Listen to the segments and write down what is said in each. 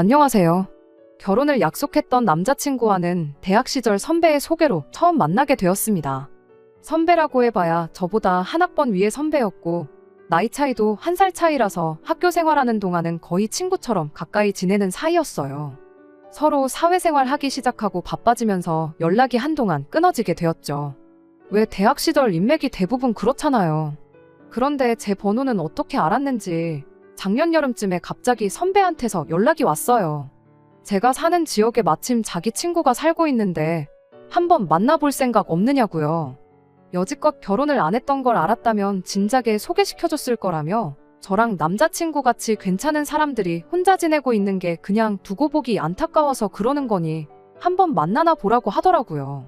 안녕하세요. 결혼을 약속했던 남자친구와는 대학 시절 선배의 소개로 처음 만나게 되었습니다. 선배라고 해봐야 저보다 한 학번 위의 선배였고, 나이 차이도 1살 차이라서 학교 생활하는 동안은 거의 친구처럼 가까이 지내는 사이였어요. 서로 사회생활 하기 시작하고 바빠지면서 연락이 한동안 끊어지게 되었죠. 왜 대학 시절 인맥이 대부분 그렇잖아요. 그런데 제 번호는 어떻게 알았는지 작년 여름쯤에 갑자기 선배한테서 연락이 왔어요. 제가 사는 지역에 마침 자기 친구가 살고 있는데 한번 만나볼 생각 없느냐고요. 여지껏 결혼을 안 했던 걸 알았다면 진작에 소개시켜줬을 거라며 저랑 남자친구 같이 괜찮은 사람들이 혼자 지내고 있는 게 그냥 두고 보기 안타까워서 그러는 거니 한번 만나나 보라고 하더라고요.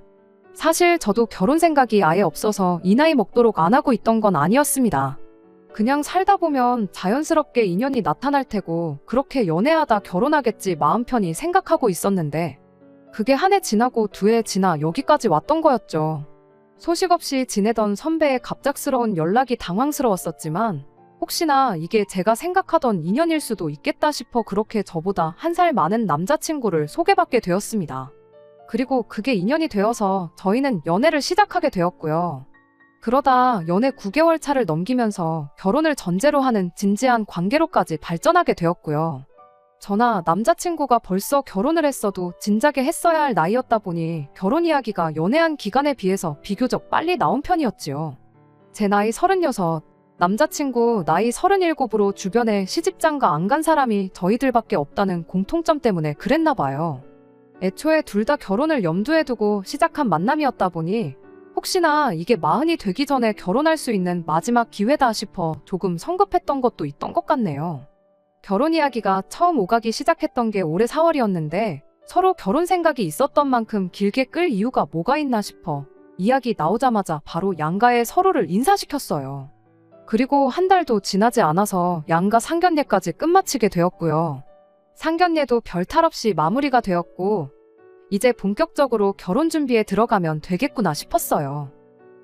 사실 저도 결혼 생각이 아예 없어서 이 나이 먹도록 안 하고 있던 건 아니었습니다. 그냥 살다 보면 자연스럽게 인연이 나타날 테고 그렇게 연애하다 결혼하겠지 마음 편히 생각하고 있었는데 그게 한 해 지나고 2해 지나 여기까지 왔던 거였죠. 소식 없이 지내던 선배의 갑작스러운 연락이 당황스러웠었지만 혹시나 이게 제가 생각하던 인연일 수도 있겠다 싶어 그렇게 저보다 1살 많은 남자친구를 소개받게 되었습니다. 그리고 그게 인연이 되어서 저희는 연애를 시작하게 되었고요. 그러다 연애 9개월 차를 넘기면서 결혼을 전제로 하는 진지한 관계로까지 발전하게 되었고요. 저나 남자친구가 벌써 결혼을 했어도 진작에 했어야 할 나이였다 보니 결혼 이야기가 연애한 기간에 비해서 비교적 빨리 나온 편이었지요. 제 나이 36, 남자친구 나이 37으로 주변에 시집장가 안 간 사람이 저희들밖에 없다는 공통점 때문에 그랬나 봐요. 애초에 둘 다 결혼을 염두에 두고 시작한 만남이었다 보니 혹시나 이게 40이 되기 전에 결혼할 수 있는 마지막 기회다 싶어 조금 성급했던 것도 있던 것 같네요. 결혼 이야기가 처음 오가기 시작했던 게 올해 4월이었는데 서로 결혼 생각이 있었던 만큼 길게 끌 이유가 뭐가 있나 싶어 이야기 나오자마자 바로 양가에 서로를 인사시켰어요. 그리고 한 달도 지나지 않아서 양가 상견례까지 끝마치게 되었고요. 상견례도 별 탈 없이 마무리가 되었고 이제 본격적으로 결혼 준비에 들어가면 되겠구나 싶었어요.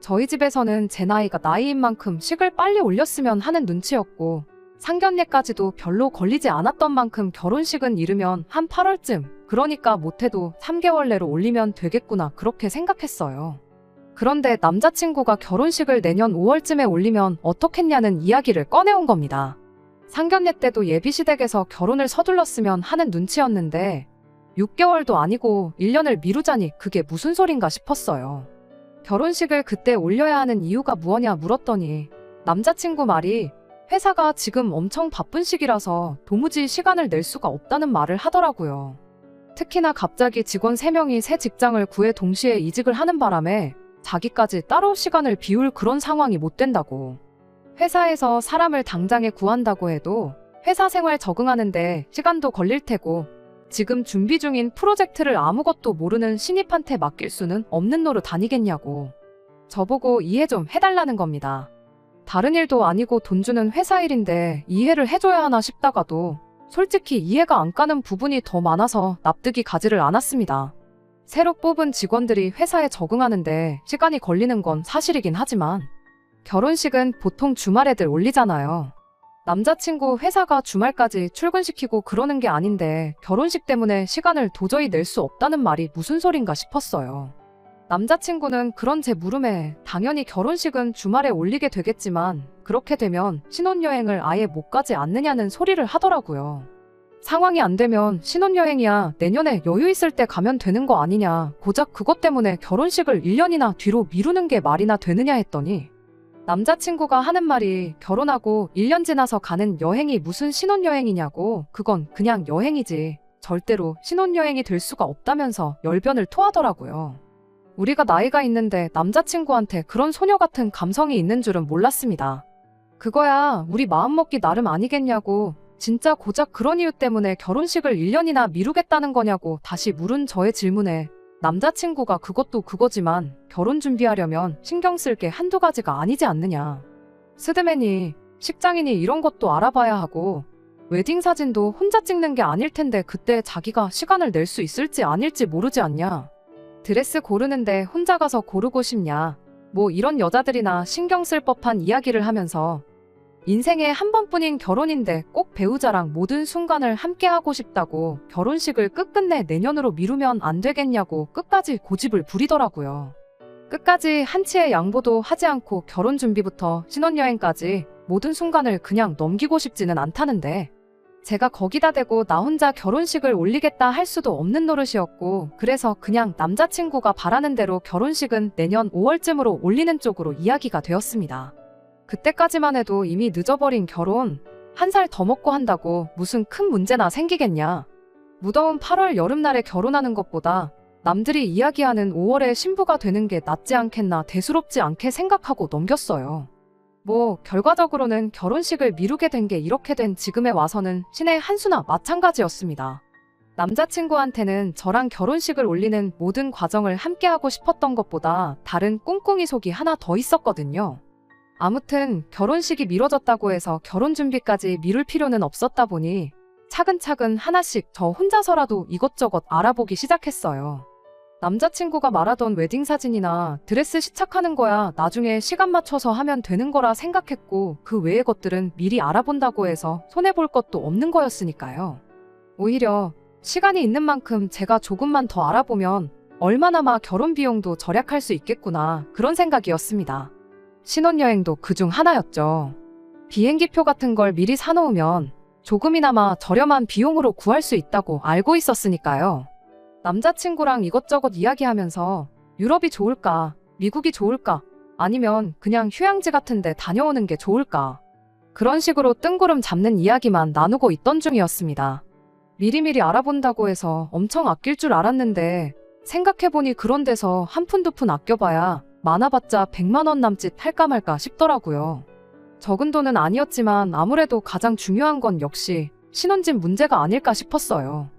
저희 집에서는 제 나이가 나이인 만큼 식을 빨리 올렸으면 하는 눈치였고 상견례까지도 별로 걸리지 않았던 만큼 결혼식은 이르면 한 8월쯤, 그러니까 못해도 3개월 내로 올리면 되겠구나 그렇게 생각했어요. 그런데 남자친구가 결혼식을 내년 5월쯤에 올리면 어떻겠냐는 이야기를 꺼내온 겁니다. 상견례 때도 예비시댁에서 결혼을 서둘렀으면 하는 눈치였는데 6개월도 아니고 1년을 미루자니 그게 무슨 소린가 싶었어요. 결혼식을 그때 올려야 하는 이유가 무엇냐 물었더니 남자친구 말이 회사가 지금 엄청 바쁜 시기라서 도무지 시간을 낼 수가 없다는 말을 하더라고요. 특히나 갑자기 직원 3명이 새 직장을 구해 동시에 이직을 하는 바람에 자기까지 따로 시간을 비울 그런 상황이 못 된다고. 회사에서 사람을 당장에 구한다고 해도 회사 생활 적응하는데 시간도 걸릴 테고 지금 준비 중인 프로젝트를 아무것도 모르는 신입한테 맡길 수는 없는 노릇 아니겠냐고. 저보고 이해 좀 해달라는 겁니다. 다른 일도 아니고 돈 주는 회사 일인데 이해를 해줘야 하나 싶다가도 솔직히 이해가 안 가는 부분이 더 많아서 납득이 가지를 않았습니다. 새로 뽑은 직원들이 회사에 적응하는데 시간이 걸리는 건 사실이긴 하지만 결혼식은 보통 주말에들 올리잖아요. 남자친구 회사가 주말까지 출근시키고 그러는 게 아닌데 결혼식 때문에 시간을 도저히 낼 수 없다는 말이 무슨 소린가 싶었어요. 남자친구는 그런 제 물음에 당연히 결혼식은 주말에 올리게 되겠지만 그렇게 되면 신혼여행을 아예 못 가지 않느냐는 소리를 하더라고요. 상황이 안 되면 신혼여행이야 내년에 여유 있을 때 가면 되는 거 아니냐, 고작 그것 때문에 결혼식을 1년이나 뒤로 미루는 게 말이나 되느냐 했더니 남자친구가 하는 말이 결혼하고 1년 지나서 가는 여행이 무슨 신혼여행이냐고, 그건 그냥 여행이지 절대로 신혼여행이 될 수가 없다면서 열변을 토하더라고요. 우리가 나이가 있는데 남자친구한테 그런 소녀 같은 감성이 있는 줄은 몰랐습니다. 그거야 우리 마음먹기 나름 아니겠냐고, 진짜 고작 그런 이유 때문에 결혼식을 1년이나 미루겠다는 거냐고 다시 물은 저의 질문에 남자친구가 그것도 그거지만 결혼 준비하려면 신경 쓸 게 한두 가지가 아니지 않느냐. 스드맨이 식장이니 이런 것도 알아봐야 하고 웨딩 사진도 혼자 찍는 게 아닐 텐데 그때 자기가 시간을 낼 수 있을지 아닐지 모르지 않냐. 드레스 고르는데 혼자 가서 고르고 싶냐. 뭐 이런 여자들이나 신경 쓸 법한 이야기를 하면서 인생에 한 번뿐인 결혼인데 꼭 배우자랑 모든 순간을 함께하고 싶다고 결혼식을 끝끝내 내년으로 미루면 안 되겠냐고 끝까지 고집을 부리더라고요. 끝까지 한치의 양보도 하지 않고 결혼 준비부터 신혼여행까지 모든 순간을 그냥 넘기고 싶지는 않다는데 제가 거기다 대고 나 혼자 결혼식을 올리겠다 할 수도 없는 노릇이었고 그래서 그냥 남자친구가 바라는 대로 결혼식은 내년 5월쯤으로 올리는 쪽으로 이야기가 되었습니다. 그때까지만 해도 이미 늦어버린 결혼, 한 살 더 먹고 한다고 무슨 큰 문제나 생기겠냐. 무더운 8월 여름날에 결혼하는 것보다 남들이 이야기하는 5월에 신부가 되는 게 낫지 않겠나 대수롭지 않게 생각하고 넘겼어요. 결과적으로는 결혼식을 미루게 된 게 이렇게 된 지금에 와서는 신의 한 수나 마찬가지였습니다. 남자친구한테는 저랑 결혼식을 올리는 모든 과정을 함께하고 싶었던 것보다 다른 꿍꿍이 속이 하나 더 있었거든요. 아무튼 결혼식이 미뤄졌다고 해서 결혼 준비까지 미룰 필요는 없었다 보니 차근차근 하나씩 저 혼자서라도 이것저것 알아보기 시작했어요. 남자친구가 말하던 웨딩 사진이나 드레스 시착하는 거야 나중에 시간 맞춰서 하면 되는 거라 생각했고 그 외의 것들은 미리 알아본다고 해서 손해볼 것도 없는 거였으니까요. 오히려 시간이 있는 만큼 제가 조금만 더 알아보면 얼마나마 결혼 비용도 절약할 수 있겠구나 그런 생각이었습니다. 신혼여행도 그중 하나였죠. 비행기표 같은 걸 미리 사놓으면 조금이나마 저렴한 비용으로 구할 수 있다고 알고 있었으니까요. 남자친구랑 이것저것 이야기하면서 유럽이 좋을까, 미국이 좋을까, 아니면 그냥 휴양지 같은 데 다녀오는 게 좋을까. 그런 식으로 뜬구름 잡는 이야기만 나누고 있던 중이었습니다. 미리미리 알아본다고 해서 엄청 아낄 줄 알았는데 생각해보니 그런 데서 한 푼 두 푼 아껴봐야 많아봤자 100만 원 남짓 할까 말까 싶더라고요. 적은 돈은 아니었지만 아무래도 가장 중요한 건 역시 신혼집 문제가 아닐까 싶었어요.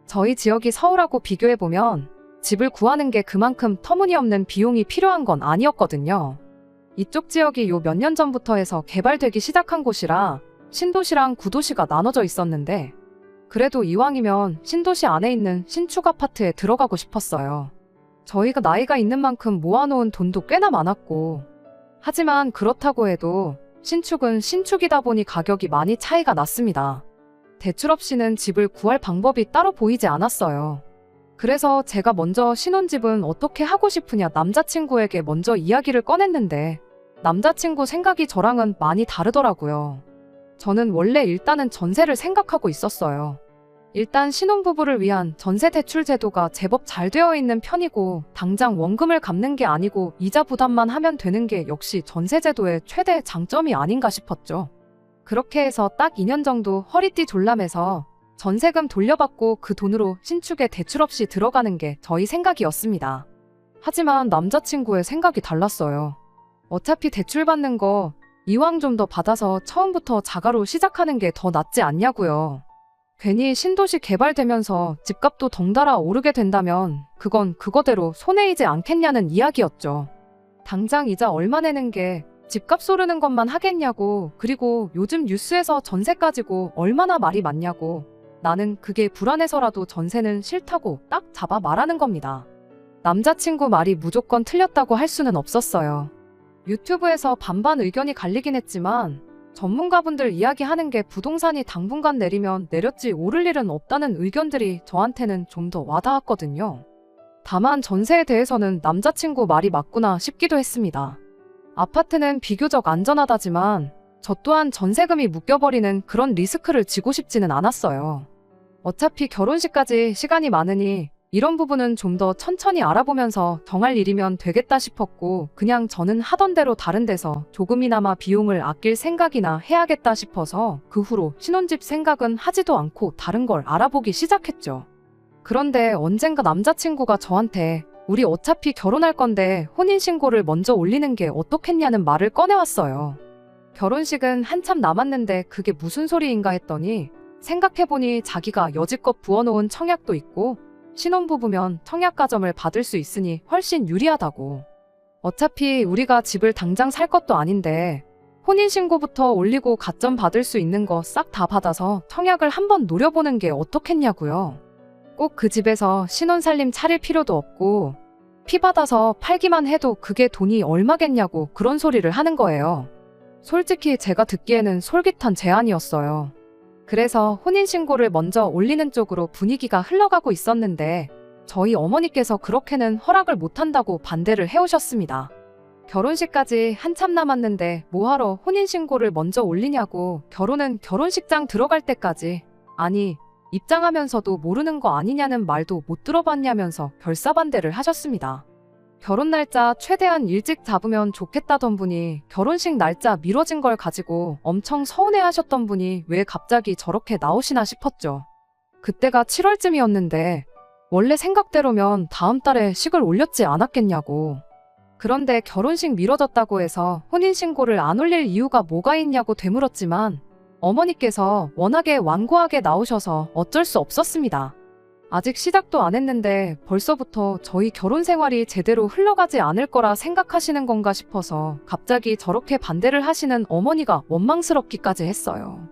저희 지역이 서울하고 비교해보면 집을 구하는 게 그만큼 터무니없는 비용이 필요한 건 아니었거든요. 이쪽 지역이 요 몇 년 전부터 해서 개발되기 시작한 곳이라 신도시랑 구도시가 나눠져 있었는데 그래도 이왕이면 신도시 안에 있는 신축 아파트에 들어가고 싶었어요. 저희가 나이가 있는 만큼 모아놓은 돈도 꽤나 많았고 하지만 그렇다고 해도 신축은 신축이다 보니 가격이 많이 차이가 났습니다. 대출 없이는 집을 구할 방법이 따로 보이지 않았어요. 그래서 제가 먼저 신혼집은 어떻게 하고 싶으냐 남자친구에게 먼저 이야기를 꺼냈는데 남자친구 생각이 저랑은 많이 다르더라고요. 저는 원래 일단은 전세를 생각하고 있었어요. 일단 신혼부부를 위한 전세 대출 제도가 제법 잘 되어 있는 편이고 당장 원금을 갚는 게 아니고 이자 부담만 하면 되는 게 역시 전세 제도의 최대 장점이 아닌가 싶었죠. 그렇게 해서 딱 2년 정도 허리띠 졸라매서 전세금 돌려받고 그 돈으로 신축에 대출 없이 들어가는 게 저희 생각이었습니다. 하지만 남자친구의 생각이 달랐어요. 어차피 대출 받는 거 이왕 좀 더 받아서 처음부터 자가로 시작하는 게 더 낫지 않냐고요. 괜히 신도시 개발되면서 집값도 덩달아 오르게 된다면 그건 그거대로 손해이지 않겠냐는 이야기였죠. 당장 이자 얼마 내는 게 집값 오르는 것만 하겠냐고 그리고 요즘 뉴스에서 전세 가지고 얼마나 말이 많냐고 나는 그게 불안해서라도 전세는 싫다고 딱 잡아 말하는 겁니다. 남자친구 말이 무조건 틀렸다고 할 수는 없었어요. 유튜브에서 반반 의견이 갈리긴 했지만 전문가분들 이야기하는 게 부동산이 당분간 내리면 내렸지 오를 일은 없다는 의견들이 저한테는 좀 더 와닿았거든요. 다만 전세에 대해서는 남자친구 말이 맞구나 싶기도 했습니다. 아파트는 비교적 안전하다지만 저 또한 전세금이 묶여버리는 그런 리스크를 지고 싶지는 않았어요. 어차피 결혼식까지 시간이 많으니 이런 부분은 좀 더 천천히 알아보면서 정할 일이면 되겠다 싶었고 그냥 저는 하던 대로 다른 데서 조금이나마 비용을 아낄 생각이나 해야겠다 싶어서 그 후로 신혼집 생각은 하지도 않고 다른 걸 알아보기 시작했죠. 그런데 언젠가 남자친구가 저한테 우리 어차피 결혼할 건데 혼인신고를 먼저 올리는 게 어떻겠냐는 말을 꺼내왔어요. 결혼식은 한참 남았는데 그게 무슨 소리인가 했더니 생각해보니 자기가 여지껏 부어놓은 청약도 있고 신혼부부면 청약가점을 받을 수 있으니 훨씬 유리하다고. 어차피 우리가 집을 당장 살 것도 아닌데 혼인신고부터 올리고 가점 받을 수 있는 거 싹 다 받아서 청약을 한번 노려보는 게 어떻겠냐고요. 꼭 그 집에서 신혼살림 차릴 필요도 없고 피 받아서 팔기만 해도 그게 돈이 얼마겠냐고 그런 소리를 하는 거예요. 솔직히 제가 듣기에는 솔깃한 제안이었어요. 그래서 혼인신고를 먼저 올리는 쪽으로 분위기가 흘러가고 있었는데 저희 어머니께서 그렇게는 허락을 못한다고 반대를 해오셨습니다. 결혼식까지 한참 남았는데 뭐하러 혼인신고를 먼저 올리냐고, 결혼은 결혼식장 들어갈 때까지, 아니 입장하면서도 모르는 거 아니냐는 말도 못 들어봤냐면서 결사반대를 하셨습니다. 결혼 날짜 최대한 일찍 잡으면 좋겠다던 분이 결혼식 날짜 미뤄진 걸 가지고 엄청 서운해하셨던 분이 왜 갑자기 저렇게 나오시나 싶었죠. 그때가 7월쯤이었는데 원래 생각대로면 다음 달에 식을 올렸지 않았겠냐고. 그런데 결혼식 미뤄졌다고 해서 혼인신고를 안 올릴 이유가 뭐가 있냐고 되물었지만 어머니께서 워낙에 완고하게 나오셔서 어쩔 수 없었습니다. 아직 시작도 안 했는데 벌써부터 저희 결혼 생활이 제대로 흘러가지 않을 거라 생각하시는 건가 싶어서 갑자기 저렇게 반대를 하시는 어머니가 원망스럽기까지 했어요.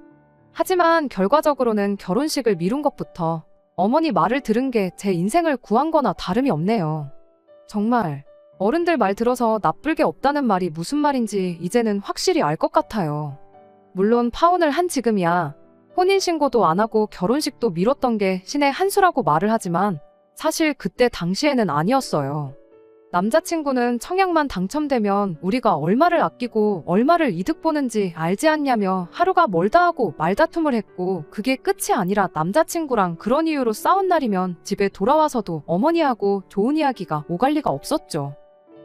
하지만 결과적으로는 결혼식을 미룬 것부터 어머니 말을 들은 게 제 인생을 구한 거나 다름이 없네요. 정말 어른들 말 들어서 나쁠 게 없다는 말이 무슨 말인지 이제는 확실히 알 것 같아요. 물론 파혼을 한 지금이야 혼인신고도 안 하고 결혼식도 미뤘던 게 신의 한 수라고 말을 하지만 사실 그때 당시에는 아니었어요. 남자친구는 청약만 당첨되면 우리가 얼마를 아끼고 얼마를 이득 보는지 알지 않냐며 하루가 멀다 하고 말다툼을 했고, 그게 끝이 아니라 남자친구랑 그런 이유로 싸운 날이면 집에 돌아와서도 어머니하고 좋은 이야기가 오갈 리가 없었죠.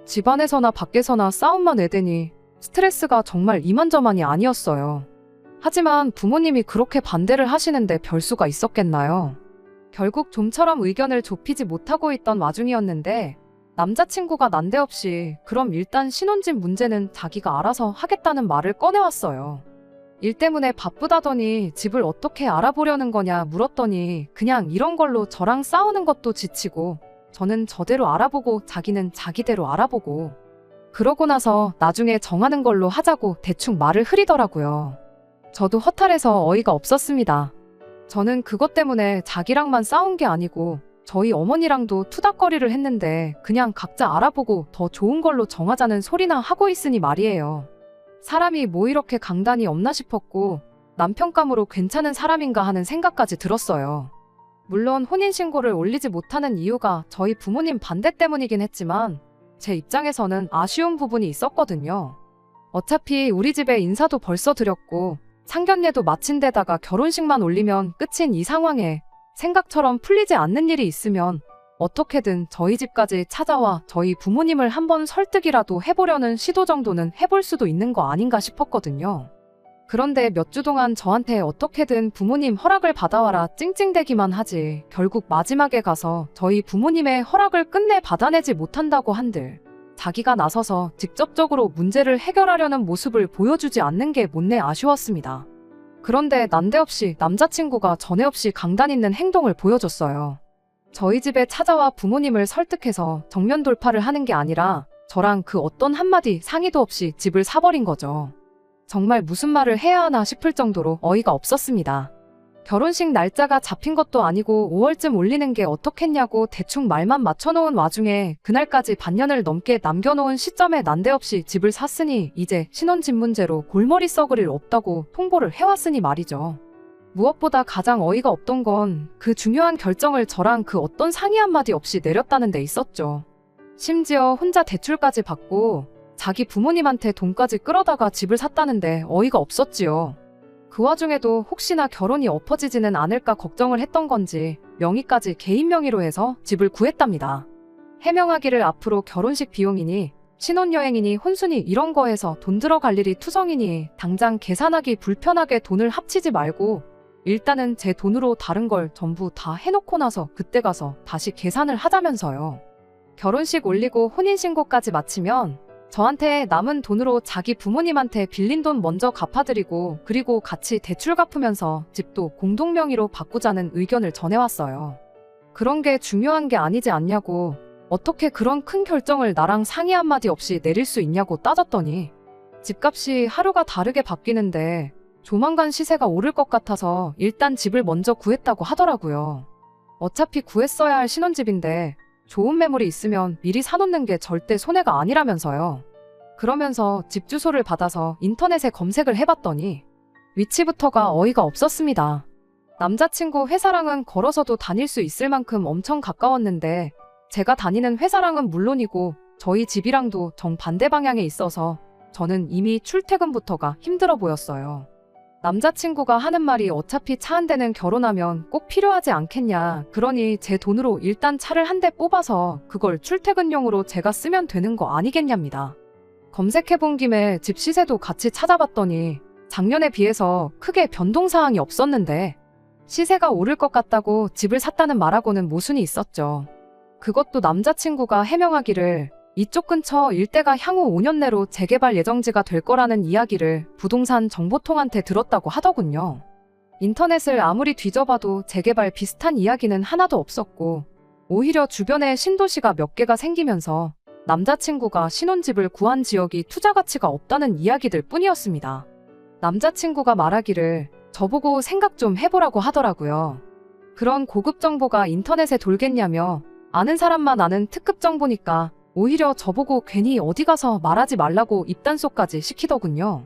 집안에서나 밖에서나 싸움만 애대니 스트레스가 정말 이만저만이 아니었어요. 하지만 부모님이 그렇게 반대를 하시는데 별 수가 있었겠나요? 결국 좀처럼 의견을 좁히지 못하고 있던 와중이었는데 남자친구가 난데없이 그럼 일단 신혼집 문제는 자기가 알아서 하겠다는 말을 꺼내왔어요. 일 때문에 바쁘다더니 집을 어떻게 알아보려는 거냐 물었더니 그냥 이런 걸로 저랑 싸우는 것도 지치고 저는 저대로 알아보고 자기는 자기대로 알아보고, 그러고 나서 나중에 정하는 걸로 하자고 대충 말을 흐리더라고요. 저도 허탈해서 어이가 없었습니다. 저는 그것 때문에 자기랑만 싸운 게 아니고 저희 어머니랑도 투닥거리를 했는데 그냥 각자 알아보고 더 좋은 걸로 정하자는 소리나 하고 있으니 말이에요. 사람이 뭐 이렇게 강단이 없나 싶었고 남편감으로 괜찮은 사람인가 하는 생각까지 들었어요. 물론 혼인신고를 올리지 못하는 이유가 저희 부모님 반대 때문이긴 했지만 제 입장에서는 아쉬운 부분이 있었거든요. 어차피 우리 집에 인사도 벌써 드렸고 상견례도 마친 데다가 결혼식만 올리면 끝인 이 상황에 생각처럼 풀리지 않는 일이 있으면 어떻게든 저희 집까지 찾아와 저희 부모님을 한번 설득이라도 해보려는 시도 정도는 해볼 수도 있는 거 아닌가 싶었거든요. 그런데 몇 주 동안 저한테 어떻게든 부모님 허락을 받아와라 찡찡대기만 하지 결국 마지막에 가서 저희 부모님의 허락을 끝내 받아내지 못한다고 한들 자기가 나서서 직접적으로 문제를 해결하려는 모습을 보여주지 않는 게 못내 아쉬웠습니다. 그런데 난데없이 남자친구가 전에 없이 강단 있는 행동을 보여줬어요. 저희 집에 찾아와 부모님을 설득해서 정면 돌파를 하는 게 아니라 저랑 그 어떤 한마디 상의도 없이 집을 사버린 거죠. 정말 무슨 말을 해야 하나 싶을 정도로 어이가 없었습니다. 결혼식 날짜가 잡힌 것도 아니고 5월쯤 올리는 게 어떻겠냐고 대충 말만 맞춰놓은 와중에 그날까지 반년을 넘게 남겨놓은 시점에 난데없이 집을 샀으니 이제 신혼집 문제로 골머리 썩을 일 없다고 통보를 해왔으니 말이죠. 무엇보다 가장 어이가 없던 건 그 중요한 결정을 저랑 그 어떤 상의 한마디 없이 내렸다는 데 있었죠. 심지어 혼자 대출까지 받고 자기 부모님한테 돈까지 끌어다가 집을 샀다는데 어이가 없었지요. 그 와중에도 혹시나 결혼이 엎어지지는 않을까 걱정을 했던 건지 명의까지 개인 명의로 해서 집을 구했답니다. 해명하기를 앞으로 결혼식 비용이니 신혼여행이니 혼수니 이런 거 해서 돈 들어갈 일이 투성이니 당장 계산하기 불편하게 돈을 합치지 말고 일단은 제 돈으로 다른 걸 전부 다 해놓고 나서 그때 가서 다시 계산을 하자면서요. 결혼식 올리고 혼인신고까지 마치면 저한테 남은 돈으로 자기 부모님한테 빌린 돈 먼저 갚아드리고 그리고 같이 대출 갚으면서 집도 공동명의로 바꾸자는 의견을 전해왔어요. 그런 게 중요한 게 아니지 않냐고, 어떻게 그런 큰 결정을 나랑 상의 한마디 없이 내릴 수 있냐고 따졌더니 집값이 하루가 다르게 바뀌는데 조만간 시세가 오를 것 같아서 일단 집을 먼저 구했다고 하더라고요. 어차피 구했어야 할 신혼집인데 좋은 매물이 있으면 미리 사놓는 게 절대 손해가 아니라면서요. 그러면서 집 주소를 받아서 인터넷에 검색을 해봤더니 위치부터가 어이가 없었습니다. 남자친구 회사랑은 걸어서도 다닐 수 있을 만큼 엄청 가까웠는데 제가 다니는 회사랑은 물론이고 저희 집이랑도 정반대 방향에 있어서 저는 이미 출퇴근부터가 힘들어 보였어요. 남자친구가 하는 말이 어차피 차 한 대는 결혼하면 꼭 필요하지 않겠냐. 그러니 제 돈으로 일단 차를 한 대 뽑아서 그걸 출퇴근용으로 제가 쓰면 되는 거 아니겠냐입니다. 검색해본 김에 집 시세도 같이 찾아봤더니 작년에 비해서 크게 변동사항이 없었는데 시세가 오를 것 같다고 집을 샀다는 말하고는 모순이 있었죠. 그것도 남자친구가 해명하기를 이쪽 근처 일대가 향후 5년 내로 재개발 예정지가 될 거라는 이야기를 부동산 정보통한테 들었다고 하더군요. 인터넷을 아무리 뒤져봐도 재개발 비슷한 이야기는 하나도 없었고 오히려 주변에 신도시가 몇 개가 생기면서 남자친구가 신혼집을 구한 지역이 투자 가치가 없다는 이야기들 뿐이었습니다. 남자친구가 말하기를 저보고 생각 좀 해보라고 하더라고요. 그런 고급 정보가 인터넷에 돌겠냐며 아는 사람만 아는 특급 정보니까 오히려 저보고 괜히 어디 가서 말하지 말라고 입단속까지 시키더군요.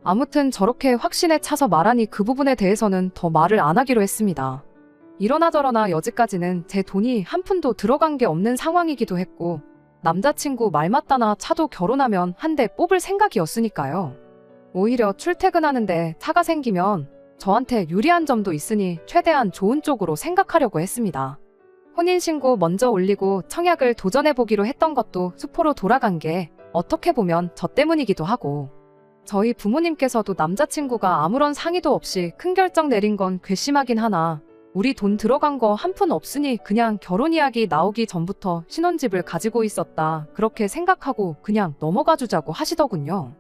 아무튼 저렇게 확신에 차서 말하니 그 부분에 대해서는 더 말을 안 하기로 했습니다. 이러나 저러나 여지까지는 제 돈이 한 푼도 들어간 게 없는 상황이기도 했고 남자친구 말 맞다나 차도 결혼하면 한 대 뽑을 생각이었으니까요. 오히려 출퇴근하는데 차가 생기면 저한테 유리한 점도 있으니 최대한 좋은 쪽으로 생각하려고 했습니다. 혼인신고 먼저 올리고 청약을 도전해보기로 했던 것도 수포로 돌아간 게 어떻게 보면 저 때문이기도 하고 저희 부모님께서도 남자친구가 아무런 상의도 없이 큰 결정 내린 건 괘씸하긴 하나 우리 돈 들어간 거 한 푼 없으니 그냥 결혼 이야기 나오기 전부터 신혼집을 가지고 있었다 그렇게 생각하고 그냥 넘어가 주자고 하시더군요.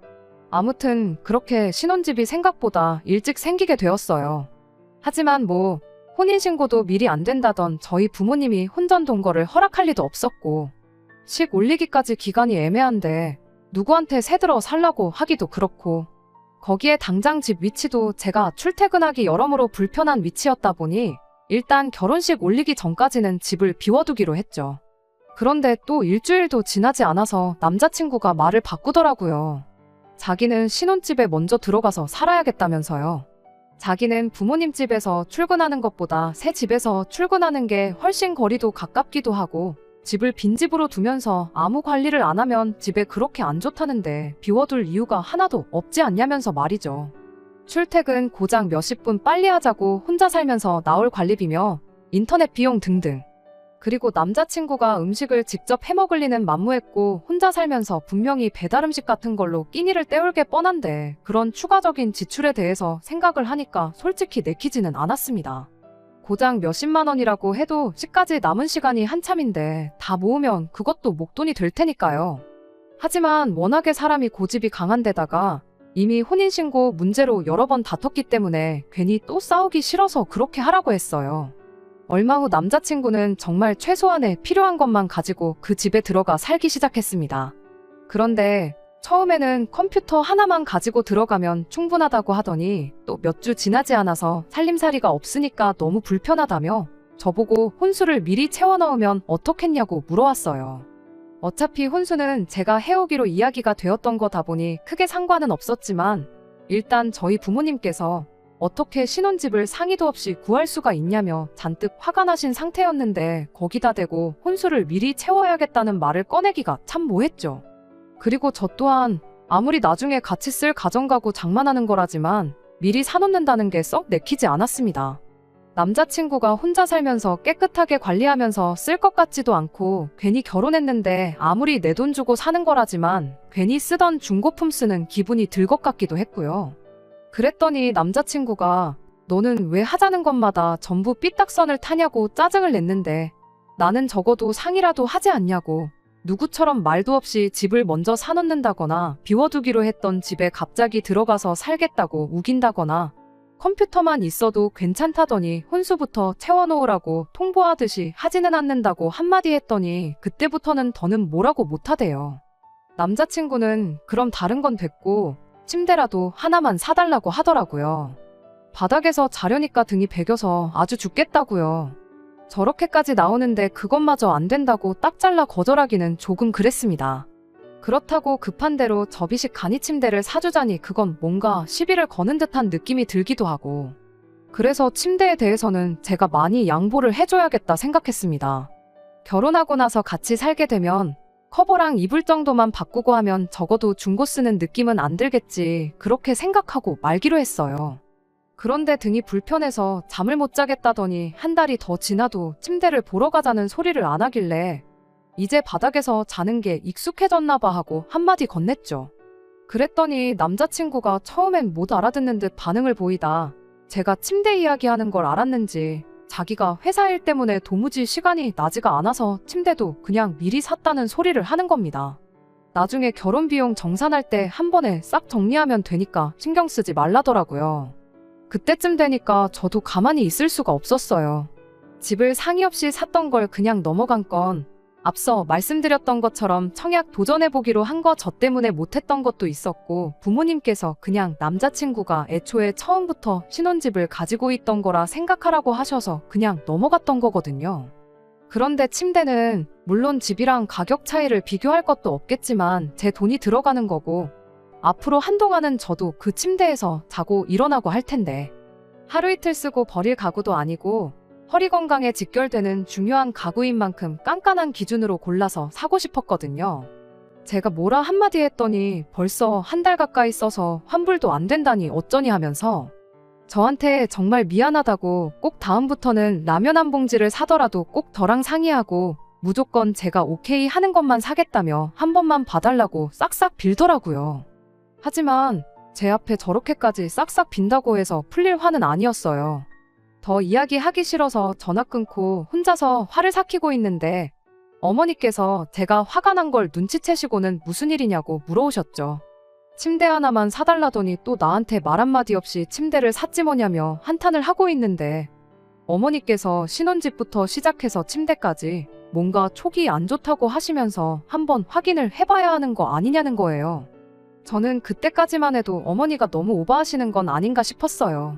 아무튼 그렇게 신혼집이 생각보다 일찍 생기게 되었어요. 하지만 뭐 혼인신고도 미리 안 된다던 저희 부모님이 혼전 동거를 허락할 리도 없었고 식 올리기까지 기간이 애매한데 누구한테 새들어 살라고 하기도 그렇고 거기에 당장 집 위치도 제가 출퇴근하기 여러모로 불편한 위치였다 보니 일단 결혼식 올리기 전까지는 집을 비워두기로 했죠. 그런데 또 일주일도 지나지 않아서 남자친구가 말을 바꾸더라고요. 자기는 신혼집에 먼저 들어가서 살아야겠다면서요. 자기는 부모님 집에서 출근하는 것보다 새 집에서 출근하는 게 훨씬 거리도 가깝기도 하고 집을 빈집으로 두면서 아무 관리를 안 하면 집에 그렇게 안 좋다는데 비워둘 이유가 하나도 없지 않냐면서 말이죠. 출퇴근 고작 몇십 분 빨리 하자고 혼자 살면서 나올 관리비며 인터넷 비용 등등. 그리고 남자친구가 음식을 직접 해먹을 리는 만무했고 혼자 살면서 분명히 배달음식 같은 걸로 끼니를 때울 게 뻔한데 그런 추가적인 지출에 대해서 생각을 하니까 솔직히 내키지는 않았습니다. 고작 몇십만 원이라고 해도 식까지 남은 시간이 한참인데 다 모으면 그것도 목돈이 될 테니까요. 하지만 워낙에 사람이 고집이 강한 데다가 이미 혼인신고 문제로 여러 번 다퉜기 때문에 괜히 또 싸우기 싫어서 그렇게 하라고 했어요. 얼마 후 남자친구는 정말 최소한의 필요한 것만 가지고 그 집에 들어가 살기 시작했습니다. 그런데 처음에는 컴퓨터 하나만 가지고 들어가면 충분하다고 하더니 또 몇 주 지나지 않아서 살림살이가 없으니까 너무 불편하다며 저보고 혼수를 미리 채워넣으면 어떻겠냐고 물어왔어요. 어차피 혼수는 제가 해오기로 이야기가 되었던 거다 보니 크게 상관은 없었지만 일단 저희 부모님께서 어떻게 신혼집을 상의도 없이 구할 수가 있냐며 잔뜩 화가 나신 상태였는데 거기다 대고 혼수를 미리 채워야겠다는 말을 꺼내기가 참 뭐했죠. 그리고 저 또한 아무리 나중에 같이 쓸 가정가구 장만하는 거라지만 미리 사놓는다는 게 썩 내키지 않았습니다. 남자친구가 혼자 살면서 깨끗하게 관리하면서 쓸 것 같지도 않고 괜히 결혼했는데 아무리 내 돈 주고 사는 거라지만 괜히 쓰던 중고품 쓰는 기분이 들 것 같기도 했고요. 그랬더니 남자친구가 너는 왜 하자는 것마다 전부 삐딱선을 타냐고 짜증을 냈는데 나는 적어도 상의라도 하지 않냐고 누구처럼 말도 없이 집을 먼저 사놓는다거나 비워두기로 했던 집에 갑자기 들어가서 살겠다고 우긴다거나 컴퓨터만 있어도 괜찮다더니 혼수부터 채워놓으라고 통보하듯이 하지는 않는다고 한마디 했더니 그때부터는 더는 뭐라고 못하대요. 남자친구는 그럼 다른 건 됐고 침대라도 하나만 사달라고 하더라고요. 바닥에서 자려니까 등이 베겨서 아주 죽겠다고요. 저렇게까지 나오는데 그것마저 안 된다고 딱 잘라 거절하기는 조금 그랬습니다. 그렇다고 급한 대로 접이식 간이 침대를 사주자니 그건 뭔가 시비를 거는 듯한 느낌이 들기도 하고, 그래서 침대에 대해서는 제가 많이 양보를 해줘야겠다 생각했습니다. 결혼하고 나서 같이 살게 되면 커버랑 이불 정도만 바꾸고 하면 적어도 중고 쓰는 느낌은 안 들겠지, 그렇게 생각하고 말기로 했어요. 그런데 등이 불편해서 잠을 못 자겠다더니 한 달이 더 지나도 침대를 보러 가자는 소리를 안 하길래 이제 바닥에서 자는 게 익숙해졌나 봐 하고 한마디 건넸죠. 그랬더니 남자친구가 처음엔 못 알아듣는 듯 반응을 보이다 제가 침대 이야기하는 걸 알았는지 자기가 회사 일 때문에 도무지 시간이 나지가 않아서 침대도 그냥 미리 샀다는 소리를 하는 겁니다. 나중에 결혼 비용 정산할 때 한 번에 싹 정리하면 되니까 신경 쓰지 말라더라고요. 그때쯤 되니까 저도 가만히 있을 수가 없었어요. 집을 상의 없이 샀던 걸 그냥 넘어간 건 앞서 말씀드렸던 것처럼 청약 도전해보기로 한 거 저 때문에 못했던 것도 있었고, 부모님께서 그냥 남자친구가 애초에 처음부터 신혼집을 가지고 있던 거라 생각하라고 하셔서 그냥 넘어갔던 거거든요. 그런데 침대는 물론 집이랑 가격 차이를 비교할 것도 없겠지만 제 돈이 들어가는 거고, 앞으로 한동안은 저도 그 침대에서 자고 일어나고 할 텐데, 하루 이틀 쓰고 버릴 가구도 아니고 허리 건강에 직결되는 중요한 가구인 만큼 깐깐한 기준으로 골라서 사고 싶었거든요. 제가 뭐라 한마디 했더니 벌써 한 달 가까이 써서 환불도 안 된다니 어쩌니 하면서 저한테 정말 미안하다고 꼭 다음부터는 라면 한 봉지를 사더라도 꼭 저랑 상의하고 무조건 제가 오케이 하는 것만 사겠다며 한 번만 봐달라고 싹싹 빌더라고요. 하지만 제 앞에 저렇게까지 싹싹 빈다고 해서 풀릴 화는 아니었어요. 더 이야기하기 싫어서 전화 끊고 혼자서 화를 삭히고 있는데 어머니께서 제가 화가 난 걸 눈치채시고는 무슨 일이냐고 물어오셨죠. 침대 하나만 사달라더니 또 나한테 말 한마디 없이 침대를 샀지 뭐냐며 한탄을 하고 있는데, 어머니께서 신혼집부터 시작해서 침대까지 뭔가 촉이 안 좋다고 하시면서 한번 확인을 해봐야 하는 거 아니냐는 거예요. 저는 그때까지만 해도 어머니가 너무 오버하시는 건 아닌가 싶었어요.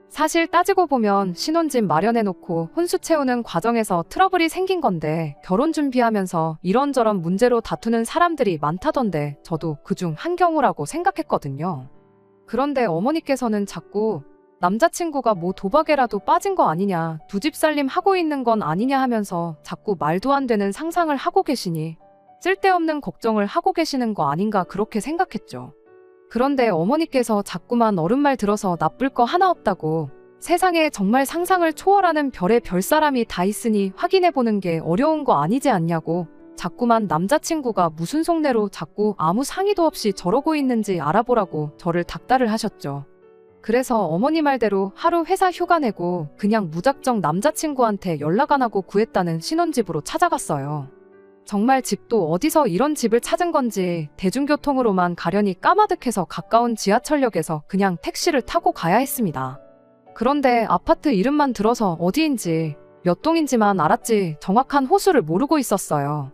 사실 따지고 보면 신혼집 마련해놓고 혼수 채우는 과정에서 트러블이 생긴 건데, 결혼 준비하면서 이런저런 문제로 다투는 사람들이 많다던데 저도 그중 한 경우라고 생각했거든요. 그런데 어머니께서는 자꾸 남자친구가 뭐 도박에라도 빠진 거 아니냐, 두 집 살림 하고 있는 건 아니냐 하면서 자꾸 말도 안 되는 상상을 하고 계시니 쓸데없는 걱정을 하고 계시는 거 아닌가 그렇게 생각했죠. 그런데 어머니께서 자꾸만 어른 말 들어서 나쁠 거 하나 없다고, 세상에 정말 상상을 초월하는 별의 별 사람이 다 있으니 확인해보는 게 어려운 거 아니지 않냐고, 자꾸만 남자친구가 무슨 속내로 자꾸 아무 상의도 없이 저러고 있는지 알아보라고 저를 닥달을 하셨죠. 그래서 어머니 말대로 하루 회사 휴가 내고 그냥 무작정 남자친구한테 연락 안 하고 구했다는 신혼집으로 찾아갔어요. 정말 집도 어디서 이런 집을 찾은 건지 대중교통으로만 가려니 까마득해서 가까운 지하철역에서 그냥 택시를 타고 가야 했습니다. 그런데 아파트 이름만 들어서 어디인지 몇 동인지만 알았지 정확한 호수를 모르고 있었어요.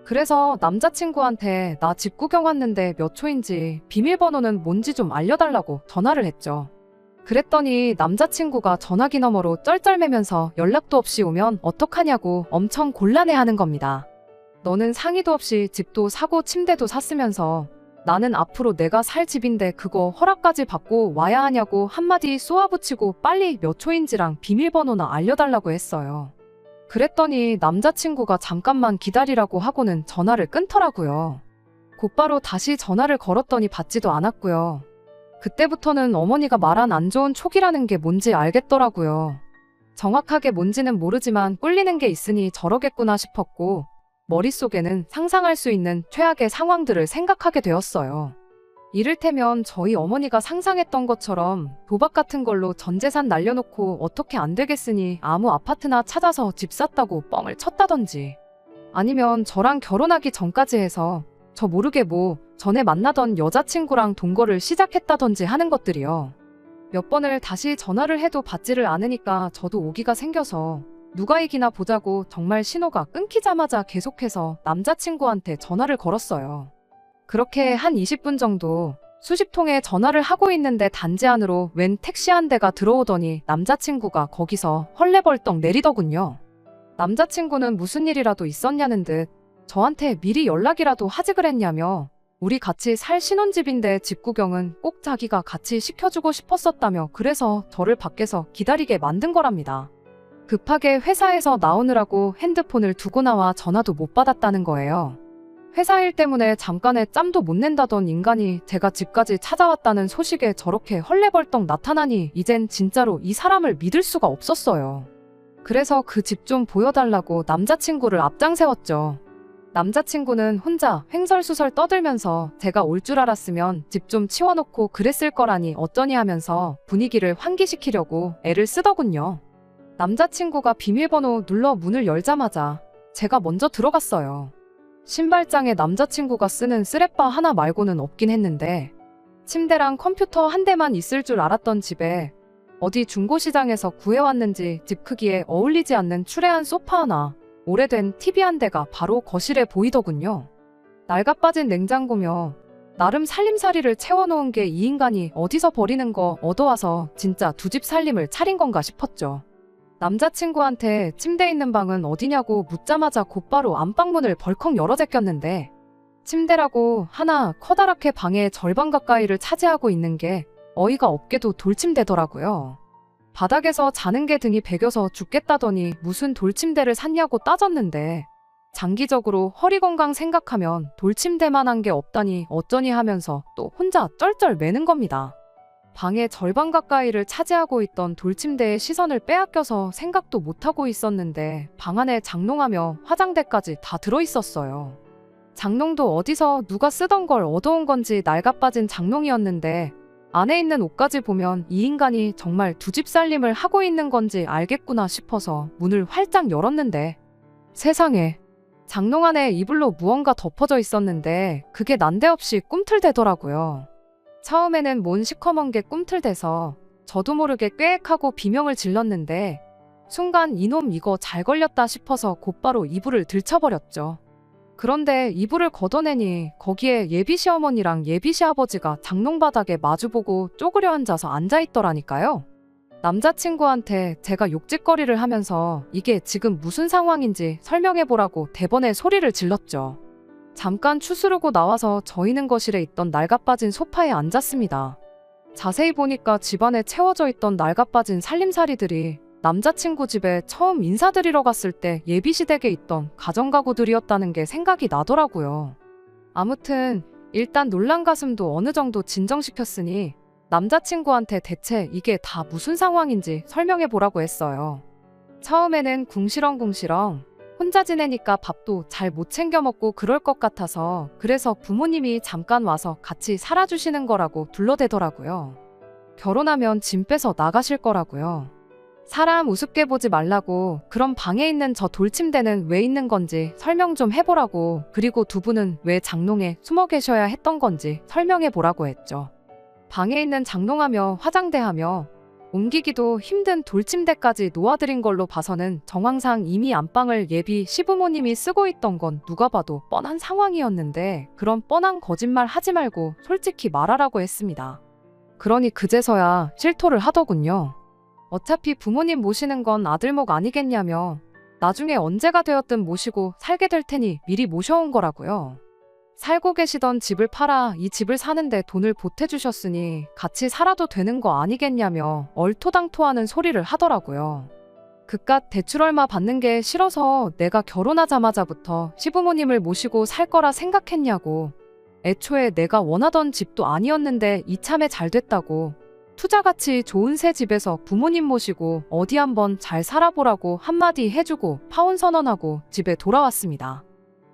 그래서 남자친구한테 나 집 구경 왔는데 몇 초인지 비밀번호는 뭔지 좀 알려달라고 전화를 했죠. 그랬더니 남자친구가 전화기 너머로 쩔쩔매면서 연락도 없이 오면 어떡하냐고 엄청 곤란해하는 겁니다. 너는 상의도 없이 집도 사고 침대도 샀으면서 나는 앞으로 내가 살 집인데 그거 허락까지 받고 와야 하냐고 한마디 쏘아붙이고 빨리 몇 초인지랑 비밀번호나 알려달라고 했어요. 그랬더니 남자친구가 잠깐만 기다리라고 하고는 전화를 끊더라고요. 곧바로 다시 전화를 걸었더니 받지도 않았고요. 그때부터는 어머니가 말한 안 좋은 촉이라는 게 뭔지 알겠더라고요. 정확하게 뭔지는 모르지만 꿀리는 게 있으니 저러겠구나 싶었고, 머릿속에는 상상할 수 있는 최악의 상황들을 생각하게 되었어요. 이를테면 저희 어머니가 상상했던 것처럼 도박 같은 걸로 전 재산 날려놓고 어떻게 안 되겠으니 아무 아파트나 찾아서 집 샀다고 뻥을 쳤다던지, 아니면 저랑 결혼하기 전까지 해서 저 모르게 뭐 전에 만나던 여자친구랑 동거를 시작했다던지 하는 것들이요. 몇 번을 다시 전화를 해도 받지를 않으니까 저도 오기가 생겨서 누가 이기나 보자고 정말 신호가 끊기자마자 계속해서 남자친구한테 전화를 걸었어요. 그렇게 한 20분 정도 수십 통의 전화를 하고 있는데 단지 안으로 웬 택시 한 대가 들어오더니 남자친구가 거기서 헐레벌떡 내리더군요. 남자친구는 무슨 일이라도 있었냐는 듯 저한테 미리 연락이라도 하지 그랬냐며 우리 같이 살 신혼집인데 집 구경은 꼭 자기가 같이 시켜주고 싶었었다며 그래서 저를 밖에서 기다리게 만든 거랍니다. 급하게 회사에서 나오느라고 핸드폰을 두고 나와 전화도 못 받았다는 거예요. 회사 일 때문에 잠깐의 짬도 못 낸다던 인간이 제가 집까지 찾아왔다는 소식에 저렇게 헐레벌떡 나타나니 이젠 진짜로 이 사람을 믿을 수가 없었어요. 그래서 그 집 좀 보여달라고 남자친구를 앞장 세웠죠. 남자친구는 혼자 횡설수설 떠들면서 제가 올 줄 알았으면 집 좀 치워놓고 그랬을 거라니 어쩌니 하면서 분위기를 환기시키려고 애를 쓰더군요. 남자친구가 비밀번호 눌러 문을 열자마자 제가 먼저 들어갔어요. 신발장에 남자친구가 쓰는 쓰레빠 하나 말고는 없긴 했는데 침대랑 컴퓨터 한 대만 있을 줄 알았던 집에 어디 중고시장에서 구해왔는지 집 크기에 어울리지 않는 추레한 소파 하나, 오래된 TV 한 대가 바로 거실에 보이더군요. 낡아빠진 냉장고며 나름 살림살이를 채워놓은 게 이 인간이 어디서 버리는 거 얻어와서 진짜 두 집 살림을 차린 건가 싶었죠. 남자친구한테 침대 있는 방은 어디냐고 묻자마자 곧바로 안방문을 벌컥 열어 제꼈는데 침대라고 하나 커다랗게 방의 절반 가까이를 차지하고 있는 게 어이가 없게도 돌침대더라고요. 바닥에서 자는 게 등이 베겨서 죽겠다더니 무슨 돌침대를 샀냐고 따졌는데 장기적으로 허리 건강 생각하면 돌침대만한 게 없다니 어쩌니 하면서 또 혼자 쩔쩔 매는 겁니다. 방의 절반 가까이를 차지하고 있던 돌침대에 시선을 빼앗겨서 생각도 못하고 있었는데 방 안에 장롱하며 화장대까지 다 들어있었어요. 장롱도 어디서 누가 쓰던 걸 얻어온 건지 낡아빠진 장롱이었는데 안에 있는 옷까지 보면 이 인간이 정말 두 집 살림을 하고 있는 건지 알겠구나 싶어서 문을 활짝 열었는데 세상에 장롱 안에 이불로 무언가 덮어져 있었는데 그게 난데없이 꿈틀대더라고요. 처음에는 뭔 시커먼 게 꿈틀대서 저도 모르게 꾀액하고 비명을 질렀는데 순간 이놈 이거 잘 걸렸다 싶어서 곧바로 이불을 들쳐버렸죠. 그런데 이불을 걷어내니 거기에 예비 시어머니랑 예비 시아버지가 장롱 바닥에 마주보고 쪼그려 앉아서 앉아있더라니까요. 남자친구한테 제가 욕짓거리를 하면서 이게 지금 무슨 상황인지 설명해보라고 대번에 소리를 질렀죠. 잠깐 추스르고 나와서 저희는 거실에 있던 낡아빠진 소파에 앉았습니다. 자세히 보니까 집안에 채워져 있던 낡아빠진 살림살이들이 남자친구 집에 처음 인사드리러 갔을 때 예비시댁에 있던 가정가구들이었다는 게 생각이 나더라고요. 아무튼 일단 놀란 가슴도 어느 정도 진정시켰으니 남자친구한테 대체 이게 다 무슨 상황인지 설명해보라고 했어요. 처음에는 궁시렁궁시렁 혼자 지내니까 밥도 잘 못 챙겨 먹고 그럴 것 같아서 그래서 부모님이 잠깐 와서 같이 살아주시는 거라고 둘러대더라고요. 결혼하면 짐 빼서 나가실 거라고요. 사람 우습게 보지 말라고 그럼 방에 있는 저 돌침대는 왜 있는 건지 설명 좀 해보라고 그리고 두 분은 왜 장롱에 숨어 계셔야 했던 건지 설명해보라고 했죠. 방에 있는 장롱하며 화장대하며 옮기기도 힘든 돌침대까지 놓아드린 걸로 봐서는 정황상 이미 안방을 예비 시부모님이 쓰고 있던 건 누가 봐도 뻔한 상황이었는데 그런 뻔한 거짓말 하지 말고 솔직히 말하라고 했습니다. 그러니 그제서야 실토를 하더군요. 어차피 부모님 모시는 건 아들목 아니겠냐며 나중에 언제가 되었든 모시고 살게 될 테니 미리 모셔온 거라고요. 살고 계시던 집을 팔아 이 집을 사는데 돈을 보태주셨으니 같이 살아도 되는 거 아니겠냐며 얼토당토하는 소리를 하더라고요. 그깟 대출 얼마 받는 게 싫어서 내가 결혼하자마자부터 시부모님을 모시고 살 거라 생각했냐고 애초에 내가 원하던 집도 아니었는데 이참에 잘 됐다고 투자가치 좋은 새 집에서 부모님 모시고 어디 한번 잘 살아보라고 한마디 해주고 파혼 선언하고 집에 돌아왔습니다.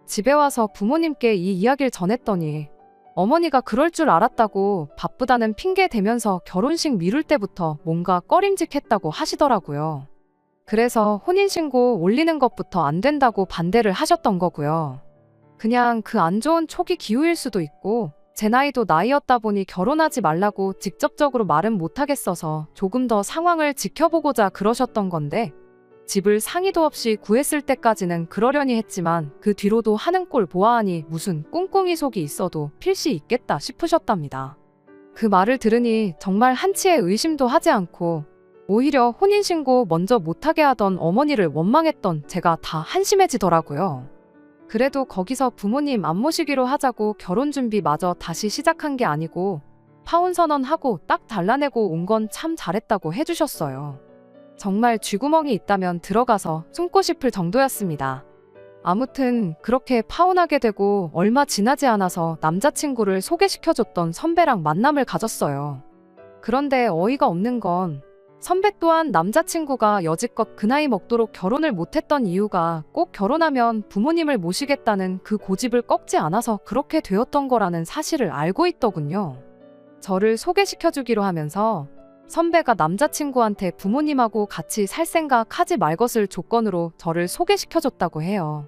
집에 와서 부모님께 이 이야기를 전했더니 어머니가 그럴 줄 알았다고 바쁘다는 핑계 대면서 결혼식 미룰 때부터 뭔가 꺼림직했다고 하시더라고요. 그래서 혼인신고 올리는 것부터 안 된다고 반대를 하셨던 거고요. 그냥 그 안 좋은 초기 기후일 수도 있고 제 나이도 나이였다 보니 결혼하지 말라고 직접적으로 말은 못하겠어서 조금 더 상황을 지켜보고자 그러셨던 건데 집을 상의도 없이 구했을 때까지는 그러려니 했지만 그 뒤로도 하는 꼴 보아하니 무슨 꿍꿍이 속이 있어도 필시 있겠다 싶으셨답니다. 그 말을 들으니 정말 한치의 의심도 하지 않고 오히려 혼인신고 먼저 못하게 하던 어머니를 원망했던 제가 다 한심해지더라고요. 그래도 거기서 부모님 안 모시기로 하자고 결혼 준비마저 다시 시작한 게 아니고 파혼 선언하고 딱 잘라내고 온 건 참 잘했다고 해주셨어요. 정말 쥐구멍이 있다면 들어가서 숨고 싶을 정도였습니다. 아무튼 그렇게 파혼하게 되고 얼마 지나지 않아서 남자친구를 소개시켜줬던 선배랑 만남을 가졌어요. 그런데 어이가 없는 건 선배 또한 남자친구가 여지껏 그 나이 먹도록 결혼을 못했던 이유가 꼭 결혼하면 부모님을 모시겠다는 그 고집을 꺾지 않아서 그렇게 되었던 거라는 사실을 알고 있더군요. 저를 소개시켜주기로 하면서 선배가 남자친구한테 부모님하고 같이 살 생각 하지 말 것을 조건으로 저를 소개시켜줬다고 해요.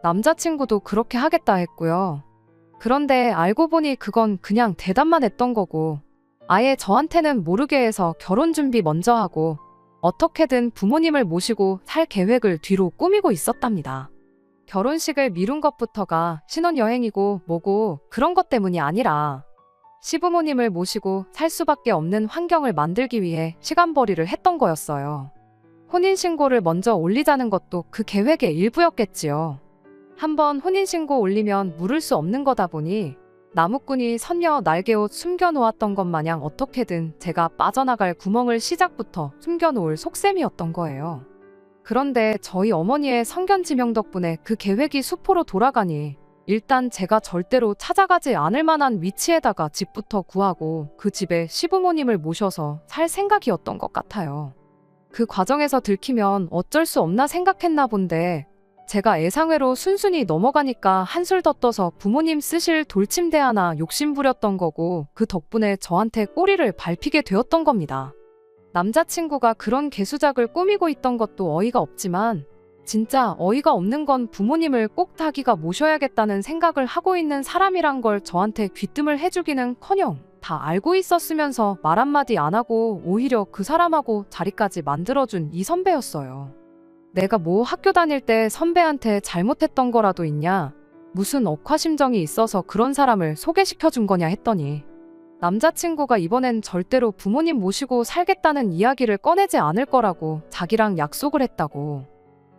남자친구도 그렇게 하겠다 했고요. 그런데 알고 보니 그건 그냥 대답만 했던 거고 아예 저한테는 모르게 해서 결혼 준비 먼저 하고 어떻게든 부모님을 모시고 살 계획을 뒤로 꾸미고 있었답니다. 결혼식을 미룬 것부터가 신혼여행이고 뭐고 그런 것 때문이 아니라 시부모님을 모시고 살 수밖에 없는 환경을 만들기 위해 시간벌이를 했던 거였어요. 혼인신고를 먼저 올리자는 것도 그 계획의 일부였겠지요. 한번 혼인신고 올리면 물을 수 없는 거다 보니 나무꾼이 선녀 날개옷 숨겨놓았던 것 마냥 어떻게든 제가 빠져나갈 구멍을 시작부터 숨겨놓을 속셈이었던 거예요. 그런데 저희 어머니의 성견지명 덕분에 그 계획이 수포로 돌아가니 일단 제가 절대로 찾아가지 않을 만한 위치에다가 집부터 구하고 그 집에 시부모님을 모셔서 살 생각이었던 것 같아요. 그 과정에서 들키면 어쩔 수 없나 생각했나 본데 제가 예상외로 순순히 넘어가니까 한술 더 떠서 부모님 쓰실 돌침대 하나 욕심부렸던 거고 그 덕분에 저한테 꼬리를 밟히게 되었던 겁니다. 남자친구가 그런 개수작을 꾸미고 있던 것도 어이가 없지만 진짜 어이가 없는 건 부모님을 꼭 자기가 모셔야겠다는 생각을 하고 있는 사람이란 걸 저한테 귀뜸을 해주기는커녕 다 알고 있었으면서 말 한마디 안 하고 오히려 그 사람하고 자리까지 만들어준 이 선배였어요. 내가 뭐 학교 다닐 때 선배한테 잘못했던 거라도 있냐? 무슨 억하심정이 있어서 그런 사람을 소개시켜준 거냐 했더니 남자친구가 이번엔 절대로 부모님 모시고 살겠다는 이야기를 꺼내지 않을 거라고 자기랑 약속을 했다고.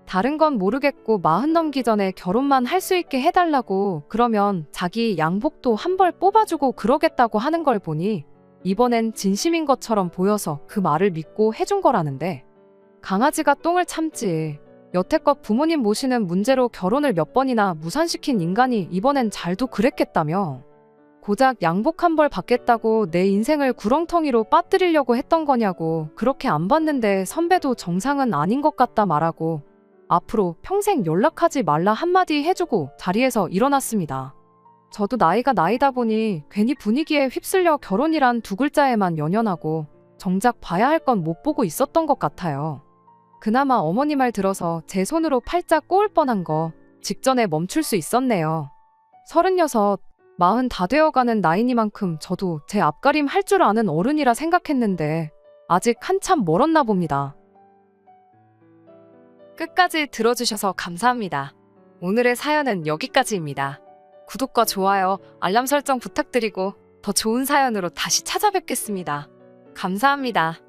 다른 건 모르겠고 40 넘기 전에 결혼만 할 수 있게 해달라고 그러면 자기 양복도 한 벌 뽑아주고 그러겠다고 하는 걸 보니 이번엔 진심인 것처럼 보여서 그 말을 믿고 해준 거라는데 강아지가 똥을 참지. 여태껏 부모님 모시는 문제로 결혼을 몇 번이나 무산시킨 인간이 이번엔 잘도 그랬겠다며. 고작 양복 한 벌 받겠다고 내 인생을 구렁텅이로 빠뜨리려고 했던 거냐고. 그렇게 안 받는데 선배도 정상은 아닌 것 같다 말하고 앞으로 평생 연락하지 말라 한마디 해주고 자리에서 일어났습니다. 저도 나이가 나이다 보니 괜히 분위기에 휩쓸려 결혼이란 두 글자에만 연연하고 정작 봐야 할 건 못 보고 있었던 것 같아요. 그나마 어머니 말 들어서 제 손으로 팔자 꼬을 뻔한 거 직전에 멈출 수 있었네요. 36, 40 다 되어가는 나이니만큼 저도 제 앞가림 할 줄 아는 어른이라 생각했는데 아직 한참 멀었나 봅니다. 끝까지 들어주셔서 감사합니다. 오늘의 사연은 여기까지입니다. 구독과 좋아요, 알람 설정 부탁드리고 더 좋은 사연으로 다시 찾아뵙겠습니다. 감사합니다.